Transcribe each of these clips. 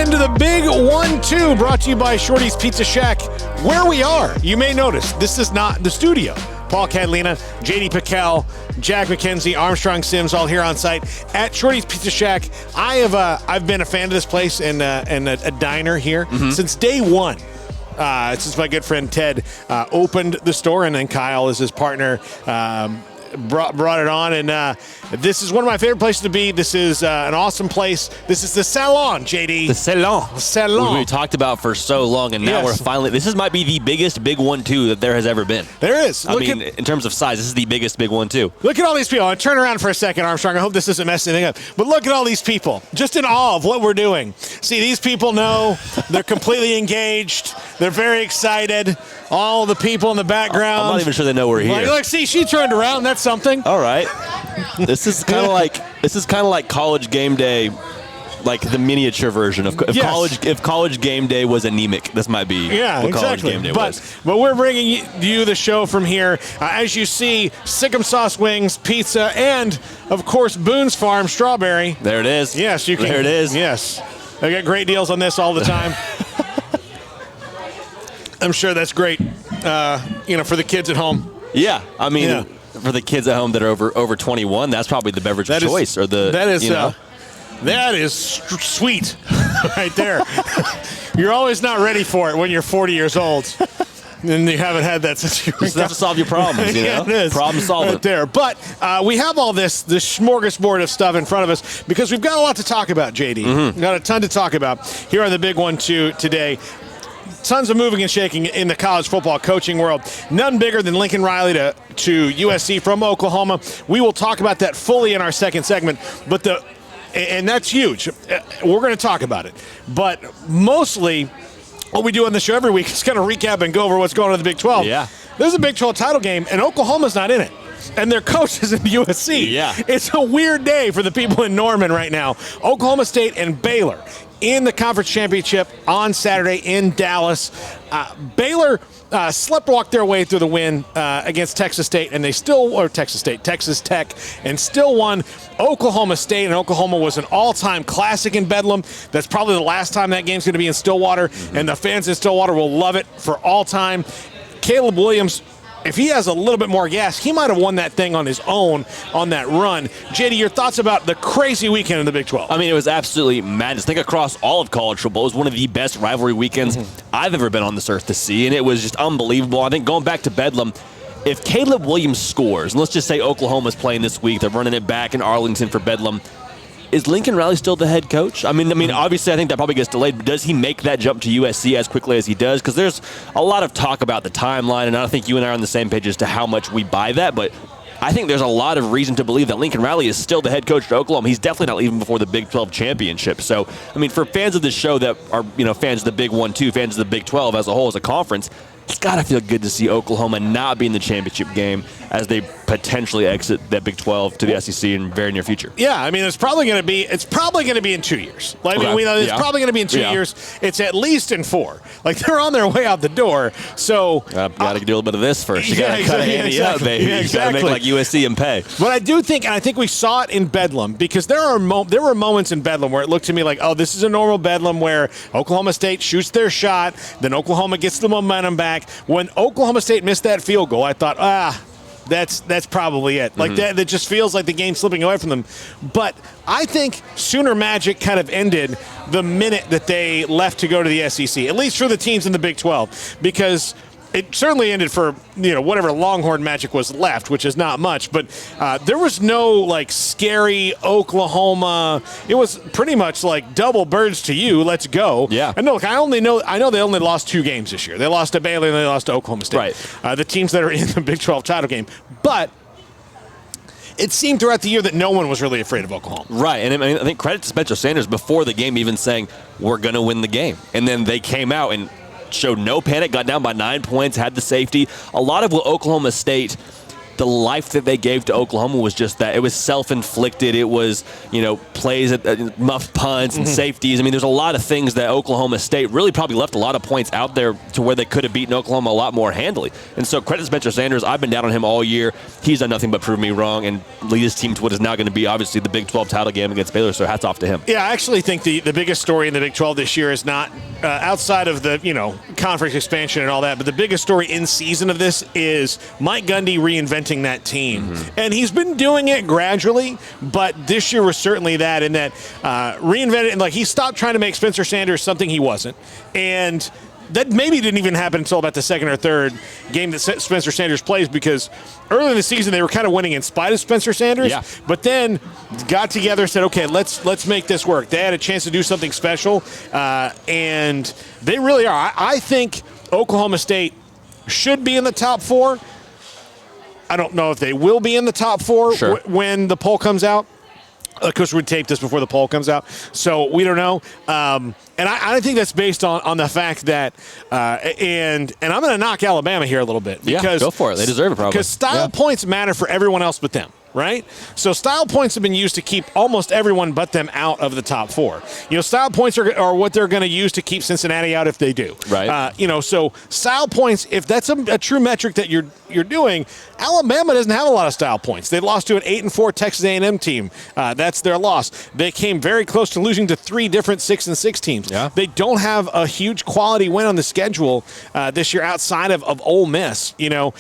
into the Big 1-2, brought to you by Shorty's Pizza Shack. Where we are, you may notice, this is not the studio. Paul Catalina, JD Piquel, Jack McKenzie, Armstrong Sims, all here on site at Shorty's Pizza Shack. I've been a fan of this place and a diner here since day one. Since my good friend Ted opened the store, and then Kyle is his partner. Brought it on, and this is one of my favorite places to be. This is an awesome place. This is the Salon, JD. The Salon. We talked about for so long, and now we're finally. This might be the biggest Big 1-2 that there has ever been. There is. In terms of size, this is the biggest Big 1-2. Look at all these people. Turn around for a second, Armstrong. I hope this doesn't mess anything up. But look at all these people, just in awe of what we're doing. See, these people know. They're completely engaged. They're very excited. All the people in the background. I'm not even sure they know we're here. Look, see, she turned around. That's something. All right. This is kind of like college game day, like the miniature version of if college game day was anemic. This might be what college game day was. But we're bringing you the show from here. As you see, Sikkim Sauce Wings, pizza, and of course Boone's Farm strawberry. There it is. Yes, you can. There it is. Yes, I get great deals on this all the time. I'm sure that's great, for the kids at home. Yeah, I mean, for the kids at home that are over 21, that's probably the beverage of choice. That is sweet right there. You're always not ready for it when you're 40 years old. And you haven't had that since you were just have to solve your problems, you know? It is. Problem solving. Right there. But we have all this smorgasbord of stuff in front of us because we've got a lot to talk about, JD. We've got a ton to talk about here on the Big 1-2 today. Tons of moving and shaking in the college football coaching world. None bigger than Lincoln Riley to USC from Oklahoma. We will talk about that fully in our second segment, and that's huge. We're going to talk about it. But mostly what we do on the show every week is kind of recap and go over what's going on in the Big 12. Yeah. There's a Big 12 title game, and Oklahoma's not in it. And their coach is in USC. Yeah. It's a weird day for the people in Norman right now. Oklahoma State and Baylor in the conference championship on Saturday in Dallas. Baylor sleptwalked their way through the win against Texas Tech, and still won. Oklahoma State, and Oklahoma was an all-time classic in Bedlam. That's probably the last time that game's going to be in Stillwater, and the fans in Stillwater will love it for all time. Caleb Williams, if he has a little bit more gas, he might have won that thing on his own on that run. JD, your thoughts about the crazy weekend in the Big 12? I mean, it was absolutely madness. I think across all of college football, it was one of the best rivalry weekends I've ever been on this earth to see, and it was just unbelievable. I think going back to Bedlam, if Caleb Williams scores, and let's just say Oklahoma's playing this week, they're running it back in Arlington for Bedlam, is Lincoln Riley still the head coach? I mean, obviously, I think that probably gets delayed, but does he make that jump to USC as quickly as he does? Because there's a lot of talk about the timeline, and I don't think you and I are on the same page as to how much we buy that, but I think there's a lot of reason to believe that Lincoln Riley is still the head coach at Oklahoma. He's definitely not leaving before the Big 12 championship. So, I mean, for fans of this show that are, fans of the Big 1-2, fans of the Big 12 as a whole, as a conference, it's got to feel good to see Oklahoma not be in the championship game as they potentially exit that Big 12 to the SEC in the very near future. Yeah, I mean, it's probably going to be in 2 years. Like, we know it's probably going to be in 2 years. It's at least in 4. Like, they're on their way out the door. So got to do a little bit of this first. You got to cut Andy up, baby. Yeah, exactly. You got to make like USC and pay. But I do think, and I think we saw it in Bedlam, because there were moments in Bedlam where it looked to me like, oh, this is a normal Bedlam where Oklahoma State shoots their shot, then Oklahoma gets the momentum back. When Oklahoma State missed that field goal, I thought, that's probably it. Like that just feels like the game's slipping away from them. But I think Sooner Magic kind of ended the minute that they left to go to the SEC, at least for the teams in the Big 12, because it certainly ended for whatever Longhorn Magic was left, which is not much. But there was no like scary Oklahoma. It was pretty much like double birds to you. Let's go. Yeah. And look, I know they only lost 2 games this year. They lost to Baylor and they lost to Oklahoma State. Right. The teams that are in the Big 12 title game, but it seemed throughout the year that no one was really afraid of Oklahoma. Right, and I think credit to Spencer Sanders before the game even saying, we're going to win the game. And then they came out and showed no panic, got down by 9 points, had the safety. A lot of what Oklahoma State, the life that they gave to Oklahoma was just that. It was self-inflicted. It was, plays at muff punts and safeties. I mean, there's a lot of things that Oklahoma State really probably left a lot of points out there to where they could have beaten Oklahoma a lot more handily. And so credit to Spencer Sanders. I've been down on him all year. He's done nothing but prove me wrong and lead his team to what is now going to be obviously the Big 12 title game against Baylor. So hats off to him. Yeah, I actually think the biggest story in the Big 12 this year is not outside of the conference expansion and all that, but the biggest story in season of this is Mike Gundy reinventing that team. And he's been doing it gradually, but this year was certainly that, in that reinvented, and like he stopped trying to make Spencer Sanders something he wasn't. And that maybe didn't even happen until about the second or third game that Spencer Sanders plays, because early in the season they were kind of winning in spite of Spencer Sanders. Yeah. But then got together and said, okay, let's make this work. They had a chance to do something special, and they really are. I think Oklahoma State should be in the top 4. I don't know if they will be in the top 4 when the poll comes out. Of course, we taped this before the poll comes out, so we don't know. And I think that's based on the fact that, and I'm going to knock Alabama here a little bit. Because, go for it. They deserve it, probably. Because style points matter for everyone else but them, right? So style points have been used to keep almost everyone but them out of the top 4. Style points are what they're going to use to keep Cincinnati out if they do. Right. So style points, if that's a true metric that you're doing, Alabama doesn't have a lot of style points. They lost to an 8-4 Texas A&M team. That's their loss. They came very close to losing to 3 different 6-6 teams. Yeah. They don't have a huge quality win on the schedule this year outside of Ole Miss. And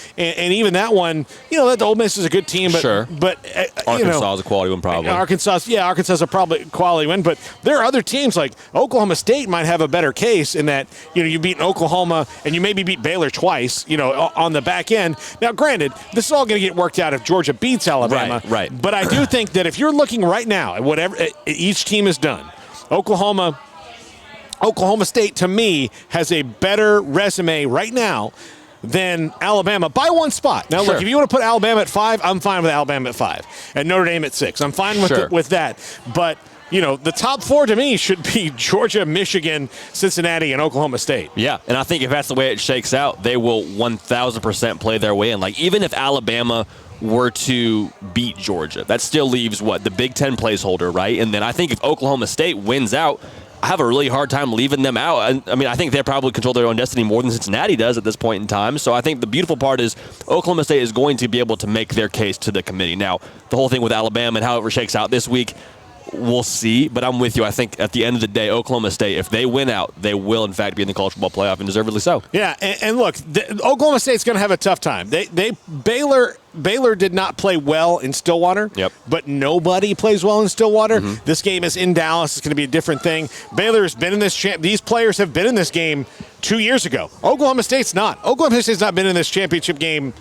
even that one, that Ole Miss is a good team, but Arkansas is a quality win, probably. Arkansas is a probably quality win, but there are other teams like Oklahoma State might have a better case in that you beat Oklahoma and you maybe beat Baylor twice, on the back end. Now, granted, this is all going to get worked out if Georgia beats Alabama. Right. But I do think that if you're looking right now at whatever each team has done, Oklahoma State, to me, has a better resume right now than Alabama by one spot. Now, look, if you want to put Alabama at 5, I'm fine with Alabama at 5. And Notre Dame at 6. I'm fine with that. But, the top 4 to me should be Georgia, Michigan, Cincinnati, and Oklahoma State. Yeah, and I think if that's the way it shakes out, they will 1,000% play their way in. Like, even if Alabama were to beat Georgia, that still leaves, the Big Ten placeholder, right? And then I think if Oklahoma State wins out, I have a really hard time leaving them out. I mean, I think they probably control their own destiny more than Cincinnati does at this point in time. So I think the beautiful part is Oklahoma State is going to be able to make their case to the committee. Now, the whole thing with Alabama and however it shakes out this week, we'll see. But I'm with you. I think at the end of the day, Oklahoma State, if they win out, they will, in fact, be in the college football playoff, and deservedly so. Yeah, and look, Oklahoma State's going to have a tough time. Baylor did not play well in Stillwater, but nobody plays well in Stillwater. This game is in Dallas. It's going to be a different thing. Baylor has been in this these players have been in this game 2 years ago. Oklahoma State's not. Oklahoma State's not been in this championship game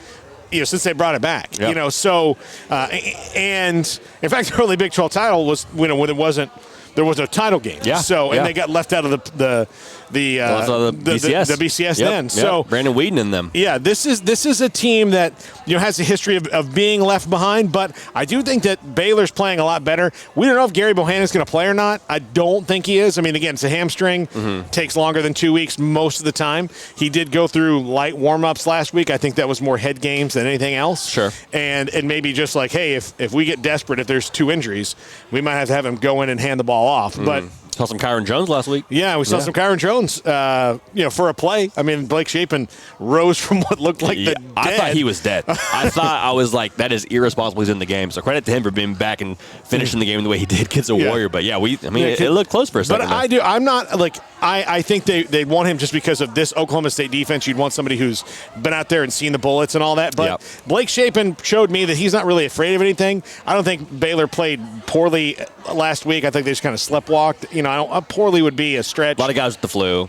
since they brought it back. So and in fact, the early Big 12 title was when there was a title game. And they got left out of the BCS then. So Brandon Weeden and them. Yeah, this is a team that has a history of being left behind, but I do think that Baylor's playing a lot better. We don't know if Gary Bohannon's going to play or not. I don't think he is. I mean, again, it's a hamstring. Takes longer than 2 weeks most of the time. He did go through light warm-ups last week. I think that was more head games than anything else. Sure. And maybe just like, hey, if we get desperate, if there's 2 injuries, we might have to have him go in and hand the ball off. But saw some Kyron Jones last week. Yeah, we saw some Kyron Jones, for a play. I mean, Blake Shapen rose from what looked like the dead. I thought he was dead. I was like, that is irresponsible. He's in the game. So credit to him for being back and finishing the game the way he did. Kid's a warrior. But it looked close for a second. But I'm not like, I think they want him just because of this Oklahoma State defense. You'd want somebody who's been out there and seen the bullets and all that. But Blake Shapen showed me that he's not really afraid of anything. I don't think Baylor played poorly last week. I think they just kind of sleptwalked. Poorly would be a stretch. A lot of guys with the flu.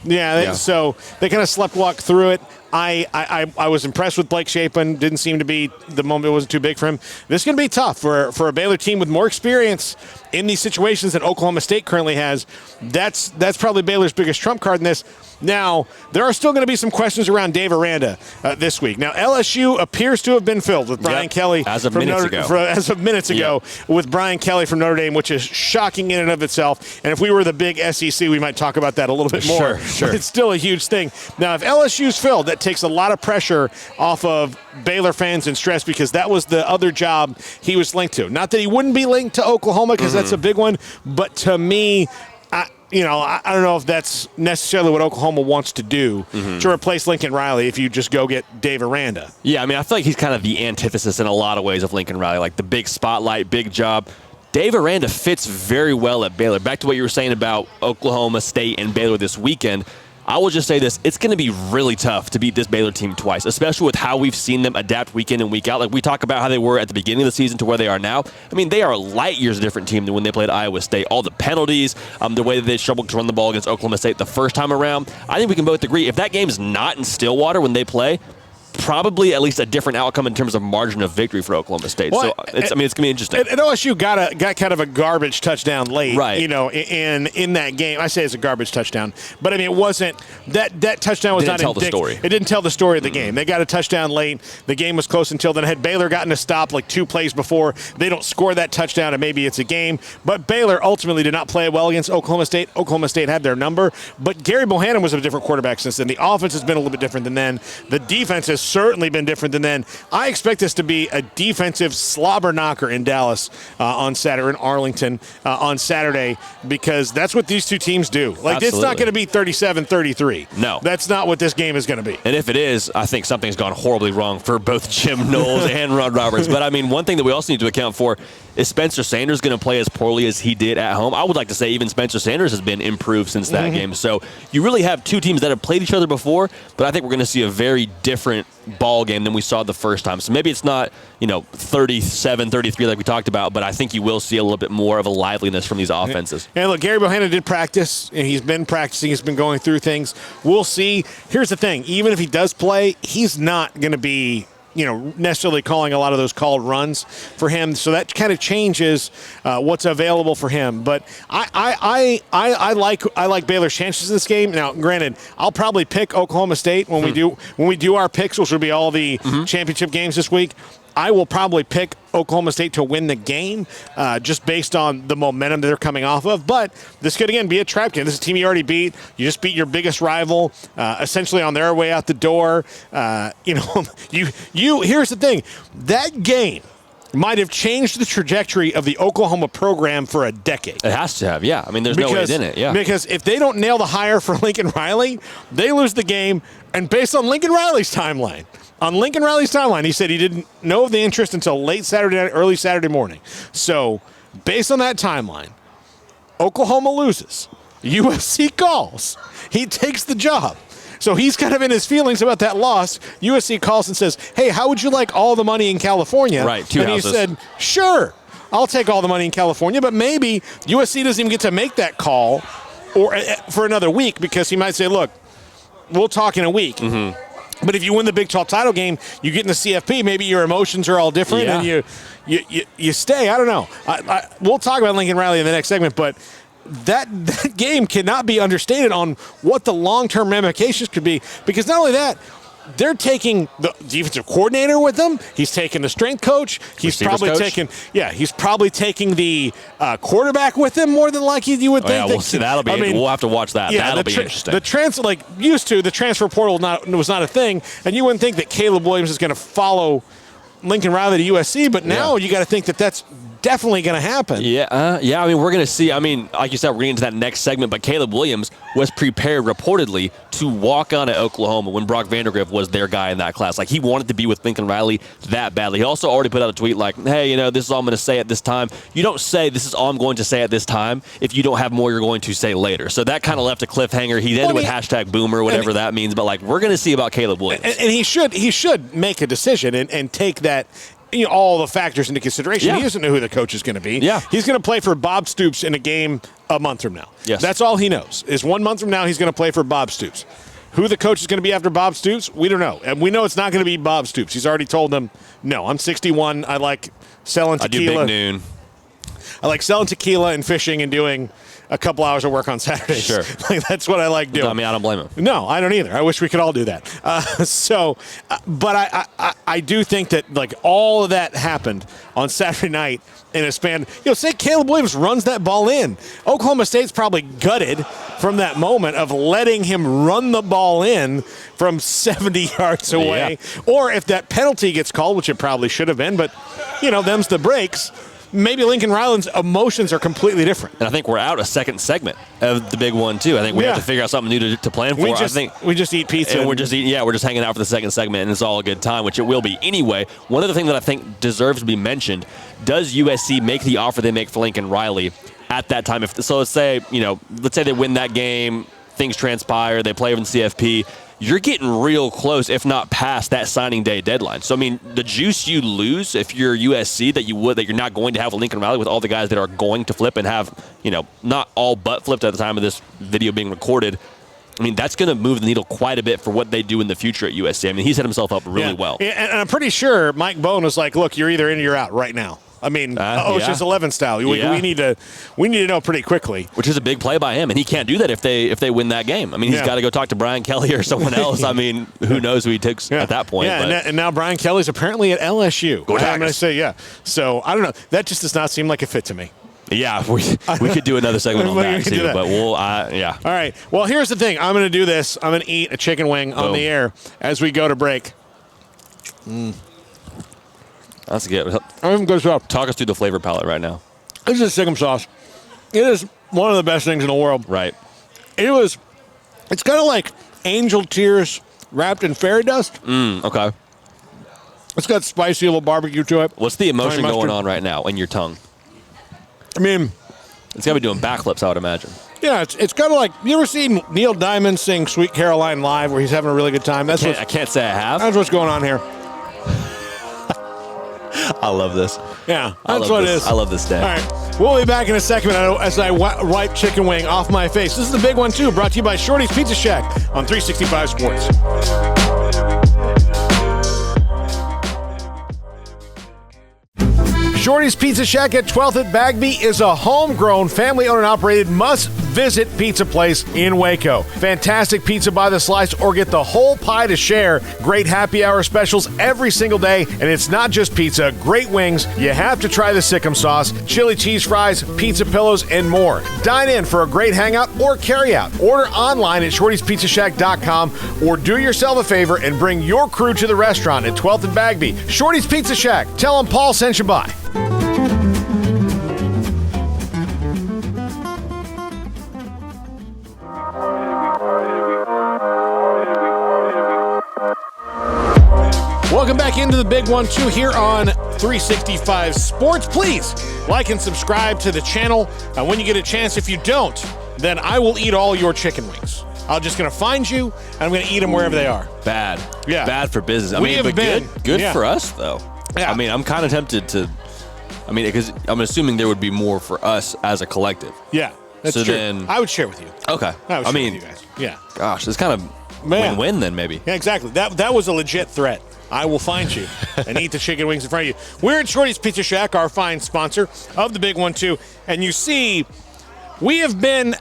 So they kind of sleptwalked through it. I was impressed with Blake Shapen. Didn't seem to be the moment. It wasn't too big for him. This is going to be tough for a Baylor team with more experience in these situations that Oklahoma State currently has. That's probably Baylor's biggest trump card in this. Now, there are still going to be some questions around Dave Aranda this week. Now, LSU appears to have been filled with Brian Kelly as of minutes ago with Brian Kelly from Notre Dame, which is shocking in and of itself. And if we were the big SEC, we might talk about that a little bit more. Sure. But it's still a huge thing. Now, if LSU's filled, that takes a lot of pressure off of Baylor fans and stress because that was the other job he was linked to. Not that he wouldn't be linked to Oklahoma because that's a big one, but to me, I don't know if that's necessarily what Oklahoma wants to do to replace Lincoln Riley if you just go get Dave Aranda. Yeah, I mean, I feel like he's kind of the antithesis in a lot of ways of Lincoln Riley, like the big spotlight, big job. Dave Aranda fits very well at Baylor. Back to what you were saying about Oklahoma State and Baylor this weekend, I will just say this. It's going to be really tough to beat this Baylor team twice, especially with how we've seen them adapt week in and week out. Like we talk about how they were at the beginning of the season to where they are now. I mean, they are light years a different team than when they played Iowa State. All the penalties, the way that they struggled to run the ball against Oklahoma State the first time around. I think we can both agree if that game's not in Stillwater when they play, probably at least a different outcome in terms of margin of victory for Oklahoma State. Well, so it's going to be interesting. And OSU got kind of a garbage touchdown late, right? In that game. I say it's a garbage touchdown, but I mean it wasn't that touchdown was didn't not tell the story. It didn't tell the story of the game. They got a touchdown late. The game was close until then. Had Baylor gotten a stop like 2 plays before, they don't score that touchdown, and maybe it's a game. But Baylor ultimately did not play well against Oklahoma State. Oklahoma State had their number, but Gary Bohannon was a different quarterback since then. The offense has been a little bit different than then. The defense has certainly been different than then. I expect this to be a defensive slobber knocker in Dallas on Saturday, in Arlington on Saturday, because that's what these two teams do. Like, Absolutely. It's not going to be 37-33. No. That's not what this game is going to be. And if it is, I think something's gone horribly wrong for both Jim Knowles and Ron Roberts. But, I mean, one thing that we also need to account for is Spencer Sanders going to play as poorly as he did at home? I would like to say even Spencer Sanders has been improved since that game. So you really have two teams that have played each other before, but I think we're going to see a very different ball game than we saw the first time. So maybe it's not, 37-33 like we talked about, but I think you will see a little bit more of a liveliness from these offenses. And look, Gary Bohannon did practice, and he's been practicing. He's been going through things. We'll see. Here's the thing. Even if he does play, he's not going to be necessarily calling a lot of those called runs for him. So that kind of changes what's available for him. But I like Baylor's chances in this game. Now, granted, I'll probably pick Oklahoma State when we do our picks, which will be all the championship games this week. I will probably pick Oklahoma State to win the game just based on the momentum that they're coming off of. But this could, again, be a trap game. This is a team you already beat. You just beat your biggest rival essentially on their way out the door. Here's the thing. That game might have changed the trajectory of the Oklahoma program for a decade. It has to have, yeah. I mean, there's no way in it, yeah. Because if they don't nail the hire for Lincoln Riley, they lose the game. And based on Lincoln Riley's timeline, he said he didn't know of the interest until late Saturday night, early Saturday morning. So, based on that timeline, Oklahoma loses. USC calls. He takes the job. So he's kind of in his feelings about that loss. USC calls and says, hey, how would you like all the money in California? Right, two houses. He said, sure, I'll take all the money in California, but maybe USC doesn't even get to make that call or for another week because he might say, look, we'll talk in a week. But if you win the Big 12 title game, you get in the CFP, maybe your emotions are all different and you stay. I don't know. We'll talk about Lincoln Riley in the next segment, but that game cannot be understated on what the long-term ramifications could be, because not only that, they're taking the defensive coordinator with them. He's taking the strength coach. He's probably taking the quarterback with him more than likely. You would think. We'll see. That'll be. We'll have to watch that. Yeah, that'll be interesting. The transfer portal was not a thing, and you wouldn't think that Caleb Williams is going to follow Lincoln Riley to USC, but now you got to think that that's definitely going to happen. Yeah. I mean, we're going to see. I mean, like you said, we're getting into that next segment, but Caleb Williams was prepared reportedly to walk on at Oklahoma when Brock Vandagriff was their guy in that class. Like, he wanted to be with Lincoln Riley that badly. He also already put out a tweet like, hey, this is all I'm going to say at this time. You don't say this is all I'm going to say at this time if you don't have more you're going to say later. So that kind of left a cliffhanger. He ended with hashtag boomer, whatever that means. But, like, we're going to see about Caleb Williams. And he should make a decision and take that, all the factors into consideration. Yeah. He doesn't know who the coach is going to be. Yeah. He's going to play for Bob Stoops in a game a month from now. Yes. That's all he knows, is 1 month from now he's going to play for Bob Stoops. Who the coach is going to be after Bob Stoops, we don't know. And we know it's not going to be Bob Stoops. He's already told them, no, I'm 61. I like selling tequila. I do Big Noon. I like selling tequila and fishing and doing a couple hours of work on Saturdays. Sure. Like, that's what I like doing. I mean, I don't blame him. No, I don't either. I wish we could all do that. But I do think that like all of that happened on Saturday night in a span. Say Caleb Williams runs that ball in. Oklahoma State's probably gutted from that moment of letting him run the ball in from 70 yards away. Yeah. Or if that penalty gets called, which it probably should have been, but them's the breaks. Maybe Lincoln Riley's emotions are completely different. And I think we're out a second segment of the big one, too. I think we have to figure out something new to plan for. We just eat pizza. And we're just hanging out for the second segment, and it's all a good time, which it will be. Anyway, one other thing that I think deserves to be mentioned, does USC make the offer they make for Lincoln Riley at that time? So let's say they win that game, things transpire, they play in CFP. You're getting real close, if not past that signing day deadline. So, I mean, the juice you lose if you're USC that you're not going to have a Lincoln Riley with all the guys that are going to flip and have, not all but flipped at the time of this video being recorded. I mean, that's going to move the needle quite a bit for what they do in the future at USC. I mean, he set himself up really well. And I'm pretty sure Mike Bohn was like, look, you're either in or you're out right now. I mean, Ocean's 11 style. We need to know pretty quickly. Which is a big play by him, and he can't do that if they win that game. I mean, he's got to go talk to Brian Kelly or someone else. I mean, who knows who he takes at that point. Yeah, and now Brian Kelly's apparently at LSU. Go Tigers. I'm going to say, So, I don't know. That just does not seem like a fit to me. Yeah, we could do another segment on that too, but we'll, yeah. All right. Well, here's the thing. I'm going to do this. I'm going to eat a chicken wing on the air as we go to break. That's good. I'm going to talk us through the flavor palette right now. This is Sikkim sauce. It is one of the best things in the world. Right. It's kind of like angel tears wrapped in fairy dust. Okay. It's got spicy little barbecue to it. What's the emotion going on right now in your tongue? I mean, it's got to be doing backflips, I would imagine. Yeah, it's kind of like, you ever seen Neil Diamond sing Sweet Caroline live where he's having a really good time? I can't say I have. That's what's going on here. I love this. Yeah, that's what it is. I love this day. All right, we'll be back in a second as I wipe chicken wing off my face. This is the big one, too, brought to you by Shorty's Pizza Shack on 365 Sports. Shorty's Pizza Shack at 12th at Bagby is a homegrown, family-owned and operated must-visit pizza place in Waco. Fantastic pizza by the slice or get the whole pie to share. Great happy hour specials every single day, and it's not just pizza. Great wings. You have to try the Sikkim sauce, chili cheese fries, pizza pillows, and more. Dine in for a great hangout or carry-out. Order online at shortyspizzashack.com or do yourself a favor and bring your crew to the restaurant at 12th and Bagby. Shorty's Pizza Shack. Tell them Paul sent you by. Welcome back into the big 1-2 here on 365 Sports. Please like and subscribe to the channel. When you get a chance, if you don't, then I will eat all your chicken wings. I'm just going to find you, and I'm going to eat them wherever they are. Bad. Yeah. Bad for business. Good for us, though. Yeah. I mean, I'm kind of tempted to, because I'm assuming there would be more for us as a collective. Yeah, that's so true. Then, I would share with you. Okay. I would share with you guys. Yeah. Gosh, it's kind of win-win then, maybe. Yeah, exactly. That was a legit threat. I will find you and eat the chicken wings in front of you. We're at Shorty's Pizza Shack, our fine sponsor of the big 1-2. And you see, we have been,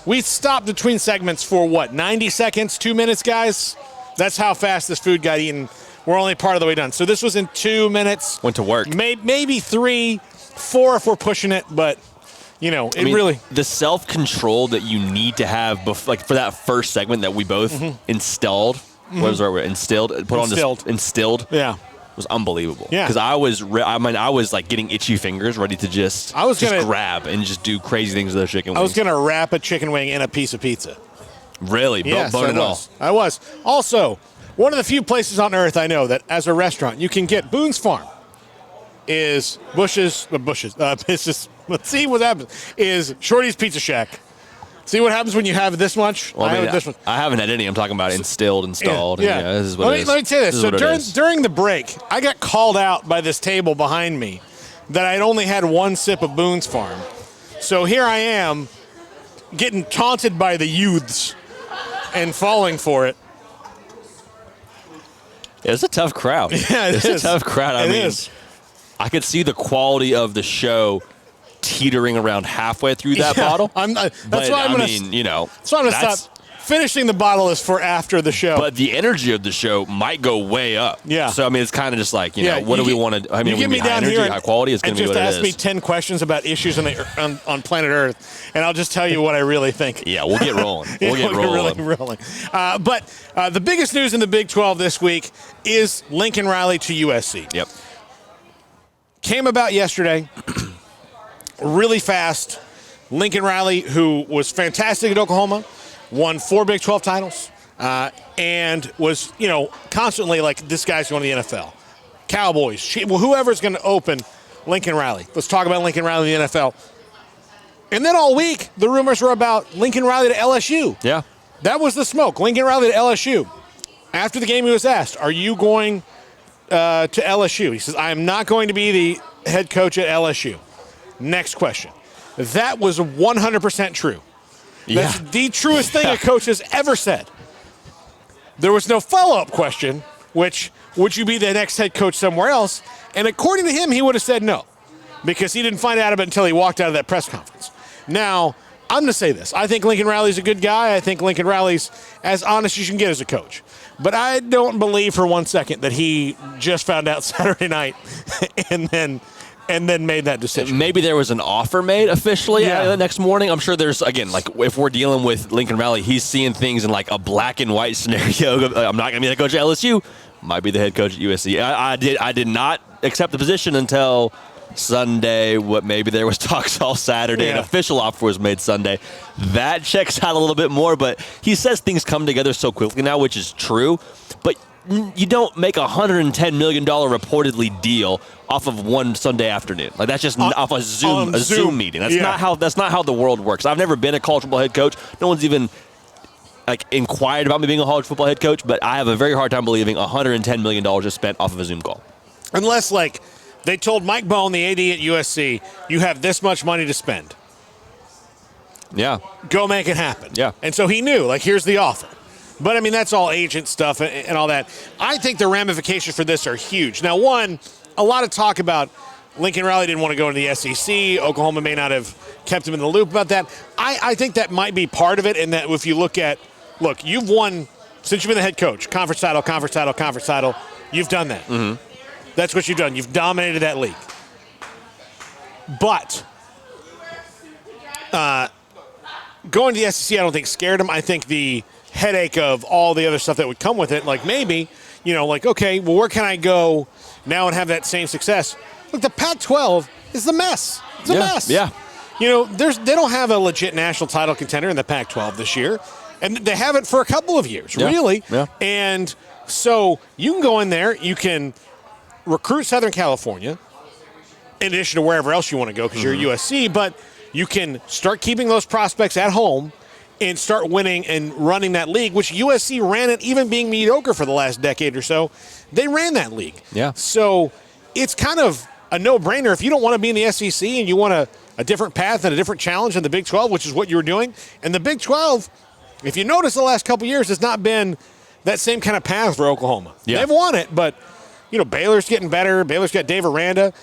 we stopped between segments for 90 seconds, 2 minutes, guys? That's how fast this food got eaten. We're only part of the way done. So this was in 2 minutes. Went to work. Maybe 3, 4 if we're pushing it, but, really. The self-control that you need to have for that first segment that we both installed. What was our word? Instilled. Instilled. Yeah. Was unbelievable. Yeah. Because I was like getting itchy fingers, ready to just grab and just do crazy things with those chicken wings. I was gonna wrap a chicken wing in a piece of pizza. Really? Yes, bone and all. I was. Also, one of the few places on earth I know that as a restaurant you can get Boone's Farm is Bushes. It's just, let's see what happens. Is Shorty's Pizza Shack. See what happens when you have this much? Well, I haven't had any. I'm talking about installed. Yeah. This is what it is. Let me tell you this. So during the break, I got called out by this table behind me that I'd only had one sip of Boone's Farm. So here I am getting taunted by the youths and falling for it. It's a tough crowd. Yeah, it's a tough crowd. I mean, is. I could see the quality of the show teetering around halfway through that Yeah, bottle. that's But, why I'm I gonna. mean, you know, That's why I'm gonna that's- stop. Finishing the bottle is for after the show. But the energy of the show might go way up. Yeah. So I mean, it's kind of just like, you know, what you do we get- want to? I mean, you get me high down energy, here high quality. It's going and to be just what ask it me is. 10 questions about issues on planet Earth, and I'll just tell you what I really think. Yeah, we'll get rolling. We'll get rolling. Really rolling. But the biggest news in the Big 12 this week is Lincoln Riley to USC. Yep. Came about yesterday, really fast. Lincoln Riley, who was fantastic at Oklahoma, won 4 Big 12 titles, and was, constantly like, this guy's going to the NFL. Cowboys, whoever's going to open Lincoln Riley. Let's talk about Lincoln Riley in the NFL. And then all week, the rumors were about Lincoln Riley to LSU. Yeah. That was the smoke. Lincoln Riley to LSU. After the game, he was asked, are you going to LSU? He says, I am not going to be the head coach at LSU. Next question. That was 100% true. That's the truest thing a coach has ever said. There was no follow-up question, which, would you be the next head coach somewhere else? And according to him, he would have said no, because he didn't find out about it until he walked out of that press conference. Now, I'm going to say this. I think Lincoln Riley's a good guy. I think Lincoln Riley's as honest as you can get as a coach. But I don't believe for one second that he just found out Saturday night and then made that decision. Maybe there was an offer made officially Yeah. the next morning. I'm sure there's, again, like if we're dealing with Lincoln Riley, he's seeing things in like a black and white scenario. I'm not going to be the head coach at LSU. Might be the head coach at USC. I did not accept the position until Sunday. Maybe there was talks all Saturday. An Yeah. official offer was made Sunday. That checks out a little bit more, but he says things come together so quickly now, which is true. But you don't make a $110 million reportedly deal off of one Sunday afternoon. Like that's just off a Zoom meeting. That's not how the world works. I've never been a college football head coach. No one's even like inquired about me being a college football head coach, but I have a very hard time believing $110 million is spent off of a Zoom call. Unless, like, they told Mike Bohn, the AD at USC, you have this much money to spend. Yeah. Go make it happen. Yeah. And so he knew, like, here's the offer. But, I mean, that's all agent stuff and all that. I think the ramifications for this are huge. Now, one, a lot of talk about Lincoln Riley didn't want to go into the SEC. Oklahoma may not have kept him in the loop about that. I think that might be part of it, and that if you look, you've won, since you've been the head coach, conference title, you've done that. Mm-hmm. That's what you've done. You've dominated that league. But going to the SEC, I don't think scared him. I think the headache of all the other stuff that would come with it, like maybe, okay, well, where can I go now and have that same success? Look, the Pac-12 is the mess. It's a mess. Yeah. They don't have a legit national title contender in the Pac-12 this year, and they haven't for a couple of years, really. Yeah. And so you can go in there, you can recruit Southern California, in addition to wherever else you want to go because you're USC, but you can start keeping those prospects at home and start winning and running that league, which USC ran it, even being mediocre for the last decade or so. They ran that league. Yeah. So it's kind of a no-brainer. If you don't want to be in the SEC and you want a different path and a different challenge in the Big 12, which is what you were doing, and the Big 12, if you notice the last couple years, has not been that same kind of path for Oklahoma. Yeah. They've won it, but Baylor's getting better. Baylor's got Dave Aranda.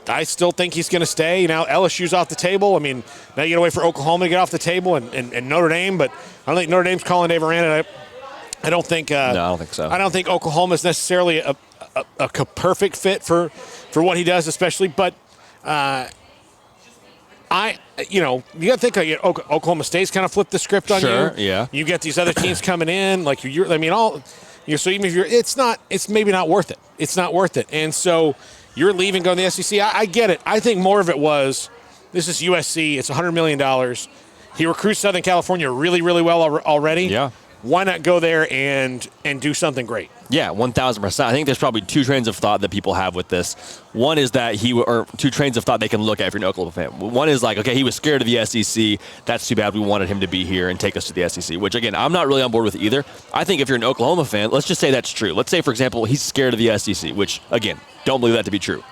I still think he's going to stay. LSU's off the table. I mean, now you got to wait for Oklahoma to get off the table and Notre Dame, but I don't think Notre Dame's calling Dave Aranda. I don't think. No, I don't think so. I don't think Oklahoma's necessarily a perfect fit for what he does, especially. But you got to think Oklahoma State's kind of flipped the script on you. Sure, yeah. You get these other teams coming in, like so even if it's maybe not worth it. It's not worth it, and so. You're leaving, going to the SEC. I get it. I think more of it was, this is USC. It's $100 million. He recruits Southern California really, really well already. Yeah. Why not go there and do something great? Yeah, 1,000%. I think there's probably two trains of thought that people have with this. One is that or two trains of thought they can look at if you're an Oklahoma fan. One is like, okay, he was scared of the SEC. That's too bad. We wanted him to be here and take us to the SEC, which, again, I'm not really on board with either. I think if you're an Oklahoma fan, let's just say that's true. Let's say, for example, he's scared of the SEC, which, again, don't believe that to be true.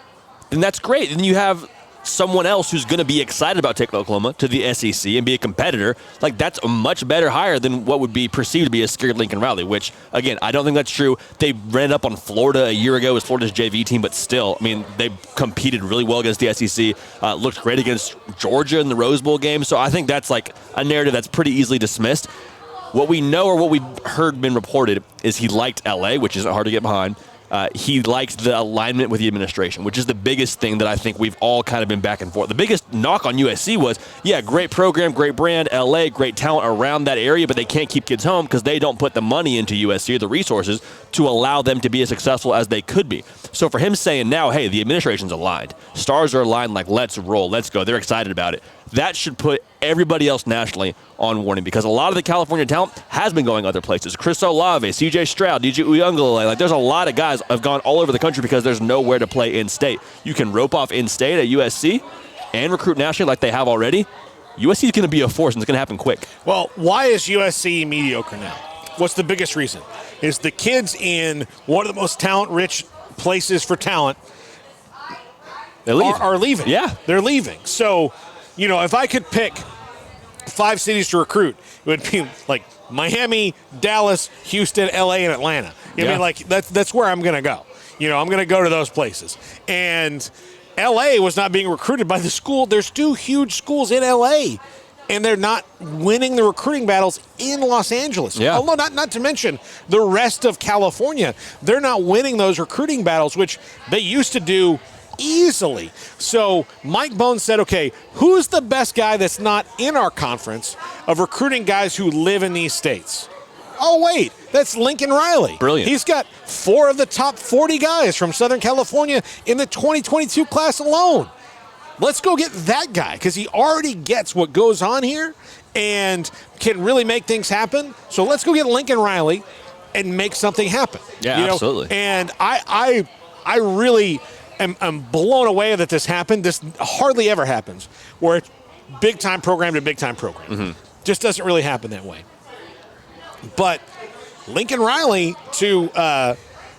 Then that's great. Then you have someone else who's going to be excited about taking Oklahoma to the SEC and be a competitor, like that's a much better hire than what would be perceived to be a scared Lincoln Riley, which, again, I don't think that's true. They ran up on Florida a year ago as Florida's JV team, but still, I mean, they competed really well against the SEC, looked great against Georgia in the Rose Bowl game, so I think that's like a narrative that's pretty easily dismissed. What we know or what we've heard been reported is he liked LA, which isn't hard to get behind. He liked the alignment with the administration, which is the biggest thing that I think we've all kind of been back and forth. The biggest knock on USC was, yeah, great program, great brand, LA, great talent around that area, but they can't keep kids home because they don't put the money into USC or the resources to allow them to be as successful as they could be. So for him saying now, hey, the administration's aligned, stars are aligned, like let's roll, let's go, they're excited about it, that should put everybody else nationally on warning because a lot of the California talent has been going other places. Chris Olave, CJ Stroud, DJ Uiagalelei, like there's a lot of guys have gone all over the country because there's nowhere to play in-state. You can rope off in-state at USC and recruit nationally like they have already. USC is going to be a force and it's going to happen quick. Well, why is USC mediocre now? What's the biggest reason? Is the kids in one of the most talent-rich places for talent are leaving. Yeah. They're leaving. So, you know, if I could pick 5 cities to recruit, it would be like Miami, Dallas, Houston, LA, and Atlanta. I mean, like that's where I'm going to go. You know, I'm going to go to those places. And LA was not being recruited by the school. There's 2 huge schools in LA, and they're not winning the recruiting battles in Los Angeles. Yeah. Although not to mention the rest of California, they're not winning those recruiting battles, which they used to do easily. So Mike Bones said, okay, who's the best guy that's not in our conference of recruiting guys who live in these states? Oh, wait, that's Lincoln Riley. Brilliant. He's got 4 of the top 40 guys from Southern California in the 2022 class alone. Let's go get that guy because he already gets what goes on here and can really make things happen. So let's go get Lincoln Riley and make something happen. Yeah, absolutely. And I really I'm blown away that this happened. This hardly ever happens, where it's big-time program to big-time program. Mm-hmm. Just doesn't really happen that way. But Lincoln Riley to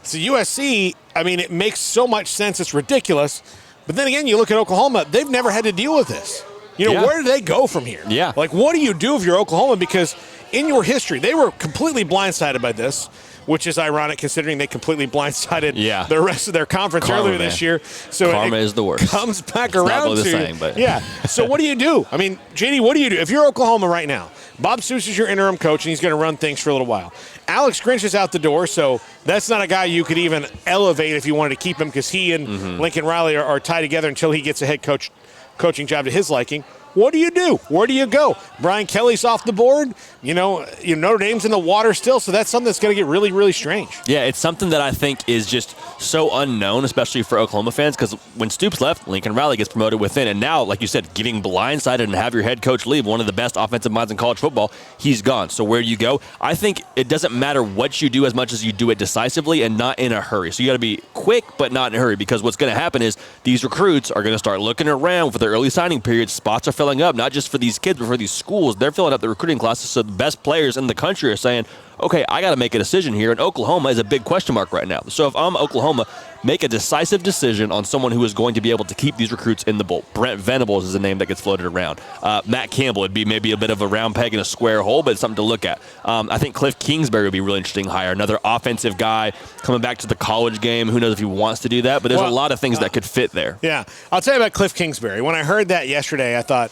USC, I mean, it makes so much sense. It's ridiculous. But then again, you look at Oklahoma, they've never had to deal with this. You know, where do they go from here? Yeah. Like, what do you do if you're Oklahoma? Because in your history, they were completely blindsided by this, which is ironic considering they completely blindsided the rest of their conference earlier this year. So Karma is the worst. Comes back it's around not really to the saying, but yeah. So what do you do? I mean, JD, what do you do if you're Oklahoma right now? Bob Stoops is your interim coach, and he's going to run things for a little while. Alex Grinch is out the door, so that's not a guy you could even elevate if you wanted to keep him because he and Lincoln Riley are tied together until he gets a head coaching job to his liking. What do you do? Where do you go? Brian Kelly's off the board. You know, Notre Dame's in the water still, so that's something that's going to get really, really strange. Yeah, it's something that I think is just so unknown, especially for Oklahoma fans, because when Stoops left, Lincoln Riley gets promoted within, and now, like you said, getting blindsided and have your head coach leave, one of the best offensive minds in college football, he's gone. So where do you go? I think it doesn't matter what you do as much as you do it decisively and not in a hurry. So you got to be quick, but not in a hurry, because what's going to happen is these recruits are going to start looking around for their early signing period. Spots are filling up, not just for these kids, but for these schools. They're filling up the recruiting classes, so the best players in the country are saying, okay, I got to make a decision here, and Oklahoma is a big question mark right now. So if I'm Oklahoma, make a decisive decision on someone who is going to be able to keep these recruits in the bowl. Brent Venables is a name that gets floated around. Matt Campbell would be maybe a bit of a round peg in a square hole, but it's something to look at. I think Cliff Kingsbury would be a really interesting hire. Another offensive guy coming back to the college game. Who knows if he wants to do that, but there's a lot of things that could fit there. Yeah. I'll tell you about Cliff Kingsbury. When I heard that yesterday, I thought,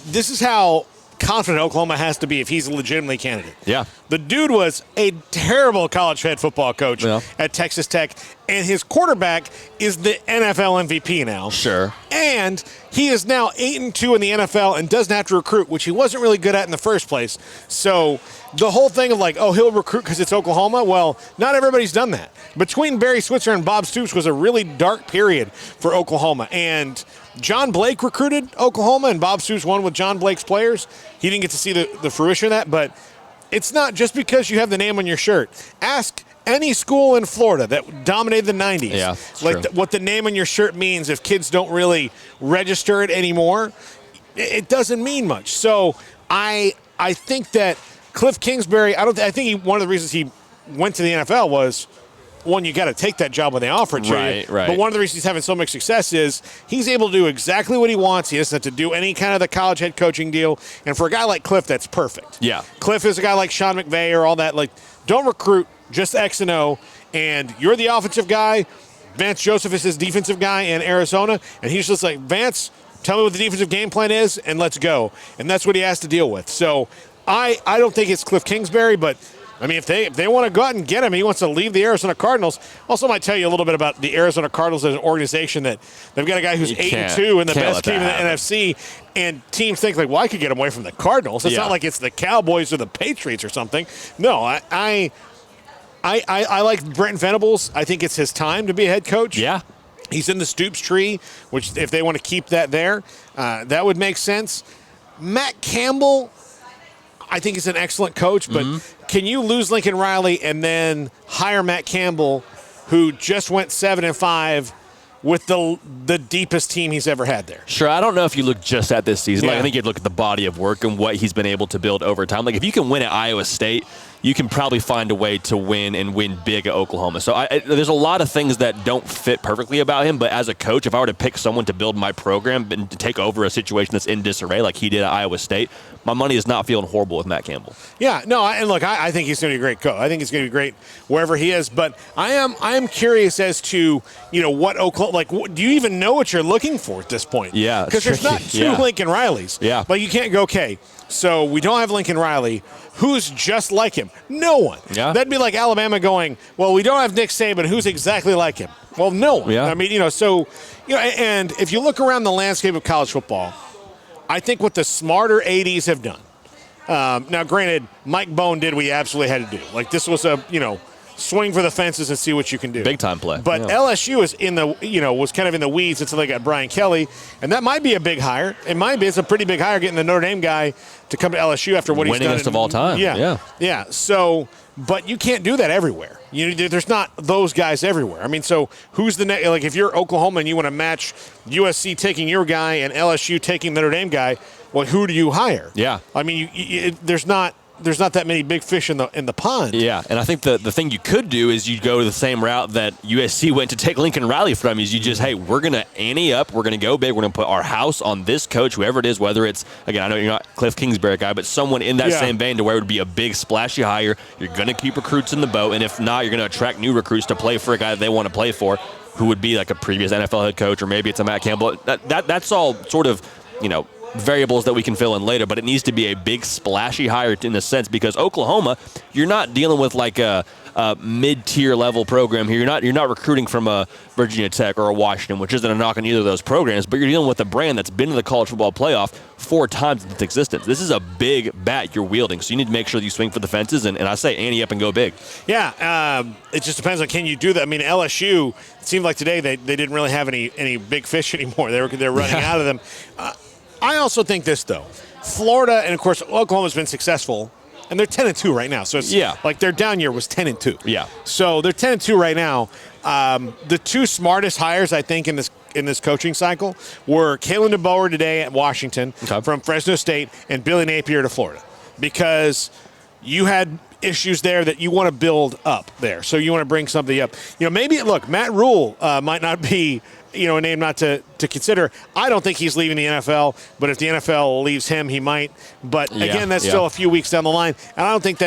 this is how confident Oklahoma has to be if he's a legitimately candidate. Yeah. The dude was a terrible college head football coach at Texas Tech, and his quarterback is the NFL MVP now. Sure. And he is now 8-2 in the NFL and doesn't have to recruit, which he wasn't really good at in the first place. So the whole thing of like, oh, he'll recruit because it's Oklahoma, well, not everybody's done that. Between Barry Switzer and Bob Stoops was a really dark period for Oklahoma. And John Blake recruited Oklahoma, and Bob Stoops won with John Blake's players. He didn't get to see the fruition of that, but it's not just because you have the name on your shirt. Ask any school in Florida that dominated the 90s, what the name on your shirt means if kids don't really register it anymore. It doesn't mean much. So I think that Cliff Kingsbury, I think one of the reasons he went to the NFL was one, you got to take that job when they offer it to Right, you. right. But one of the reasons he's having so much success is he's able to do exactly what he wants. He doesn't have to do any kind of the college head coaching deal. And for a guy like Cliff, that's perfect. Yeah. Cliff is a guy like Sean McVay or all that. Like, don't recruit, just X and O. And you're the offensive guy. Vance Joseph is his defensive guy in Arizona. And he's just like, Vance, tell me what the defensive game plan is, and let's go. And that's what he has to deal with. So I don't think it's Cliff Kingsbury, but I mean, if they want to go out and get him, he wants to leave the Arizona Cardinals. Also, might tell you a little bit about the Arizona Cardinals as an organization that they've got a guy who's 8-2 and the best team in the NFC, and teams think like, well, I could get him away from the Cardinals. It's not like it's the Cowboys or the Patriots or something. No, I like Brent Venables. I think it's his time to be a head coach. Yeah. He's in the Stoops tree, which if they want to keep that there, that would make sense. Matt Campbell, I think he's an excellent coach, but can you lose Lincoln Riley and then hire Matt Campbell, who just went 7-5 with the deepest team he's ever had there? Sure, I don't know if you look just at this season. Like, Yeah. I think you'd look at the body of work and what he's been able to build over time. Like, if you can win at Iowa State, you can probably find a way to win and win big at Oklahoma. So there's a lot of things that don't fit perfectly about him, but as a coach, if I were to pick someone to build my program and to take over a situation that's in disarray like he did at Iowa State, my money is not feeling horrible with Matt Campbell. Yeah, no, and look, I think he's going to be a great coach. I think he's going to be great wherever he is. But I am curious as to what Oklahoma, like, do you even know what you're looking for at this point? Yeah, because there's not tricky. two Yeah. Lincoln Rileys. Yeah, like you can't go, okay, so we don't have Lincoln Riley. Who's just like him? No one. Yeah. That'd be like Alabama going, well, we don't have Nick Saban. Who's exactly like him? Well, no one. Yeah. I mean, and if you look around the landscape of college football, I think what the smarter ADs have done. Now, granted, Mike Bone did what he absolutely had to do. Like, this was a, swing for the fences and see what you can do. Big time play. But yeah. LSU is was kind of in the weeds until they got Brian Kelly, and that might be a big hire. It might be. It's a pretty big hire getting the Notre Dame guy to come to LSU after what he's done. Winningest of all time. Yeah. So, but you can't do that everywhere. There's not those guys everywhere. I mean, so who's the next? Like, if you're Oklahoma and you want to match USC taking your guy and LSU taking the Notre Dame guy, well, who do you hire? Yeah. I mean, there's not that many big fish in the pond. Yeah, and I think the thing you could do is you go the same route that USC went to take Lincoln Riley from. Is you just, hey, we're going to ante up, we're going to go big, we're going to put our house on this coach, whoever it is, whether it's, again, I know you're not Cliff Kingsbury guy, but someone in that same vein to where it would be a big splashy hire. You're going to keep recruits in the boat, and if not, you're going to attract new recruits to play for a guy that they want to play for, who would be like a previous NFL head coach, or maybe it's a Matt Campbell. That's all sort of, variables that we can fill in later, but it needs to be a big splashy hire in a sense, because Oklahoma, you're not dealing with like a mid-tier level program here. You're not recruiting from a Virginia Tech or a Washington, which isn't a knock on either of those programs, but you're dealing with a brand that's been to the college football playoff 4 times in its existence. This is a big bat you're wielding, so you need to make sure that you swing for the fences, and I say ante up and go big. Yeah, it just depends on can you do that. I mean, LSU, it seemed like today they didn't really have any big fish anymore. They're running out of them. I also think this, though. Florida, and of course, Oklahoma's been successful, and they're 10-2 right now. So it's like their down year was 10-2. Yeah. So they're 10-2 right now. The 2 smartest hires, I think, in this coaching cycle were Kalen DeBoer today at Washington from Fresno State and Billy Napier to Florida, because you had issues there that you want to build up there. So you want to bring something up. Maybe, look, Matt Rule might not be a name not to consider. I don't think he's leaving the NFL, but if the NFL leaves him, he might. But again, that's still a few weeks down the line, and I don't think